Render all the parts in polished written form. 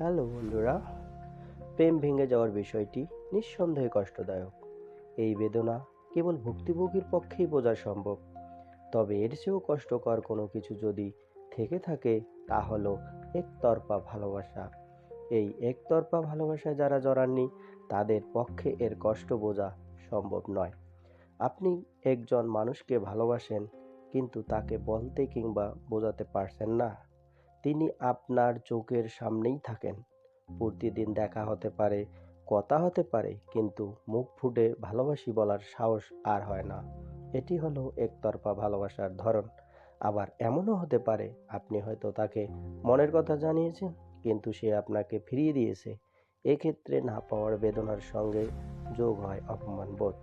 Hello বন্ধুরা, প্রেম ভেঙে যাওয়ার বিষয়টি নিঃসন্দেহে কষ্টদায়ক। এই বেদনা কেবল ভুক্তভোগীর পক্ষেই বোঝা সম্ভব। তবে এর চেয়েও কষ্টকর কোনো কিছু যদি থেকে থাকে, তা হলো একতরফা ভালোবাসা। এই একতরফা ভালোবাসায় যারা জড়াননি, তাদের পক্ষে এর কষ্ট বোঝা সম্ভব নয়। আপনি একজন মানুষকে ভালোবাসেন, কিন্তু তাকে বলতে কিংবা বোঝাতে পারছেন না। তিনি আপনার চোখের সামনেই থাকেন, প্রতিদিন দেখা হতে পারে, কথা হতে পারে, কিন্তু মুখ ফুটে ভালোবাসি বলার সাহস আর হয় না। এটি হলো একতরফা ভালোবাসার ধরন। আবার এমনও হতে পারে, আপনি হয়তো তাকে মনের কথা জানিয়েছেন, কিন্তু সে আপনাকে ফিরিয়ে দিয়েছে। এক্ষেত্রে না পাওয়ার বেদনার সঙ্গে যোগ হয় অপমান বোধ।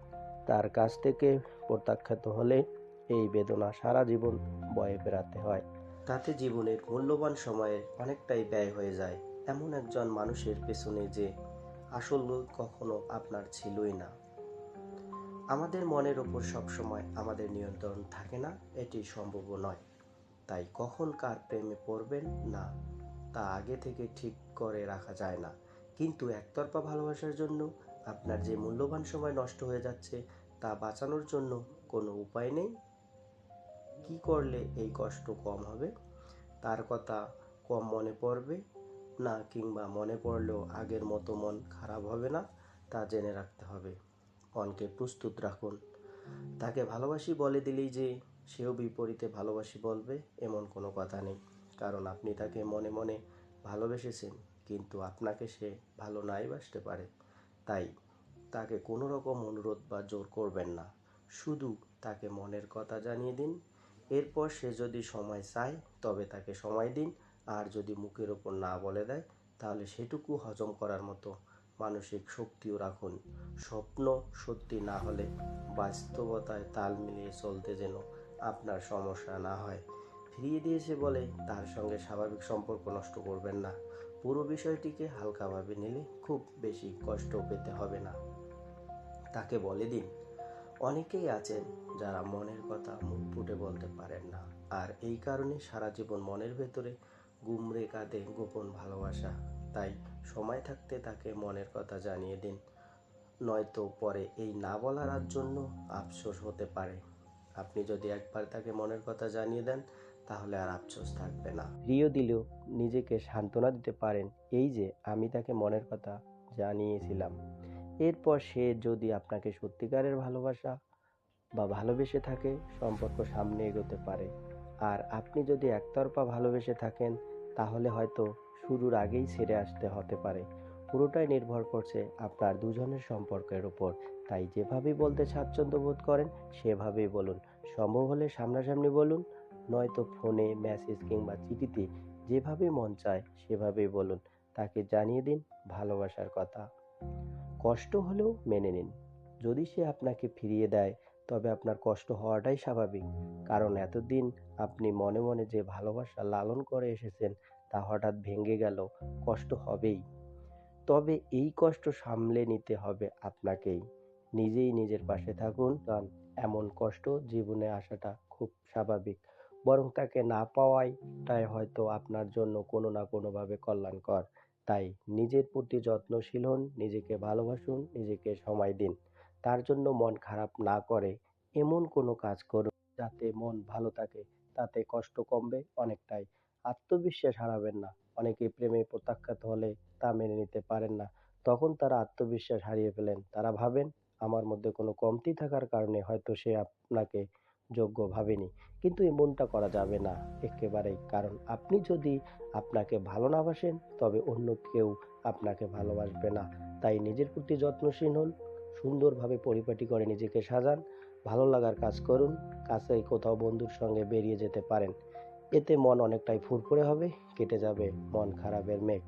তার কাছ থেকে প্রত্যাখ্যাত হলে এই বেদনা সারা জীবন বয়ে বেড়াতে হয়। তাতে জীবনের মূল্যবান সময়ে অনেকটাই ব্যয় হয়ে যায় এমন একজন মানুষের পেছনে, যে আসলে কখনো আপনার ছিলই না। আমাদের মনের ওপর সবসময় আমাদের নিয়ন্ত্রণ থাকে না, এটি সম্ভবও নয়। তাই কখন কার প্রেমে পড়বেন না, তা আগে থেকে ঠিক করে রাখা যায় না। কিন্তু একতরফা ভালোবাসার জন্য আপনার যে মূল্যবান সময় নষ্ট হয়ে যাচ্ছে, তা বাঁচানোর জন্য কোনো উপায় নেই। কি করলে এই কষ্ট কম হবে? তার কথা কম মনে পড়বে না, কিংবা মনে পড়লেও আগের মতো মন খারাপ হবে না, তা জেনে রাখতে হবে। মনকে প্রস্তুত রাখুন। তাকে ভালোবাসি বলে দিলেই যে সেও বিপরীতে ভালোবাসি বলবে, এমন কোনো কথা নেই। কারণ আপনি তাকে মনে মনে ভালোবেসেছেন, কিন্তু আপনাকে সে ভালো নাই বাসতে পারে। তাই তাকে কোনো রকম অনুরোধ বা জোর করবেন না। শুধু তাকে মনের কথা জানিয়ে দিন। এরপর সে যদি সময় চায়, তবে তাকে সময় দিন। আর যদি মুখের ওপর না বলে দেয়, তাহলে সেটুকু হজম করার মতো মানসিক শক্তিও রাখুন। স্বপ্ন সত্যি না হলে বাস্তবতায় তাল মিলিয়ে চলতে যেন আপনার সমস্যা না হয়। ফিরিয়ে দিয়েছে বলে তার সঙ্গে স্বাভাবিক সম্পর্ক নষ্ট করবেন না। পুরো বিষয়টিকে হালকাভাবে নিলে খুব বেশি কষ্ট পেতে হবে না। তাকে বলে দিন, অনেকেই আছেন যারা মনের কথা মুখ ফুটে বলতে পারেন না, আর এই কারণে সারা জীবন মনের ভেতরে গুমরে কাঁদে গোপন ভালোবাসা। তাই সময় থাকতে তাকে মনের কথা জানিয়ে দিন, নয়তো পরে এই না বলার জন্য আফসোস হতে পারে। আপনি যদি একবার তাকে মনের কথা জানিয়ে দেন, তাহলে আর আফসোস থাকবে না। প্রিয় দিলেও নিজেকে সান্ত্বনা দিতে পারেন, এই যে আমি তাকে মনের কথা জানিয়েছিলাম। এরপর সে যদি আপনাকে সত্যিকারের ভালোবাসা বা ভালোবেসে থাকে, সম্পর্ক সামনে এগোতে পারে। আর আপনি যদি একতরফা ভালোবেসে থাকেন, তাহলে হয়তো শুরুর আগেই ছেড়ে আসতে হতে পারে। পুরোটাই নির্ভর করছে আপনার দুজনের সম্পর্কের উপর। তাই যেভাবেই বলতে স্বাচ্ছন্দ্য বোধ করেন, সেভাবেই বলুন। সম্ভব হলে সামনাসামনি বলুন, নয়তো ফোনে, মেসেজ কিংবা চিঠিতে, যেভাবে মন চায় সেভাবেই বলুন। তাকে জানিয়ে দিন ভালোবাসার কথা। কষ্ট হলেও মেনে নিন। যদি সে আপনাকে ফিরিয়ে দেয়, তবে আপনার কষ্ট হওয়াটাই স্বাভাবিক। কারণ এতদিন আপনি মনে মনে যে ভালোবাসা লালন করে এসেছেন, তা হঠাৎ ভেঙে গেল, কষ্ট হবেই। তবে এই কষ্ট সামলে নিতে হবে আপনাকেই। নিজেই নিজের পাশে থাকুন, কারণ এমন কষ্ট জীবনে আসাটা খুব স্বাভাবিক। বরং তাকে না পাওয়াটাই হয়তো আপনার জন্য কোনো না কোনোভাবে কল্যাণকর। তাই নিজের প্রতি যত্নশীল হন, নিজেকে ভালোবাসুন, নিজেকে সময় দিন। তার জন্য মন খারাপ না করে এমন কোনো কাজ করুন যাতে মন ভালো থাকে, তাতে কষ্ট কমবে অনেকটাই। আত্মবিশ্বাস হারাবেন না। অনেকে প্রেমে প্রত্যাখ্যাত হলে তা মেনে নিতে পারেন না। তখন তারা আত্মবিশ্বাস হারিয়ে ফেলেন। তারা ভাবেন, আমার মধ্যে কোনো কমতি থাকার কারণে হয়তো সে আপনাকে যোগ্য ভাবেনি। কিন্তু এমনটা করা যাবে না একেবারেই। কারণ আপনি যদি আপনাকে ভালো না বাসেন, তবে অন্য কেউ আপনাকে ভালোবাসবে না। তাই নিজের প্রতি যত্নশীল হন, সুন্দরভাবে পরিপাটি করে নিজেকে সাজান, ভালো লাগার কাজ করুন, কাছেই কোথাও বন্ধুর সঙ্গে বেরিয়ে যেতে পারেন। এতে মন অনেকটাই ফুরফুরে হবে, কেটে যাবে মন খারাপের মেঘ।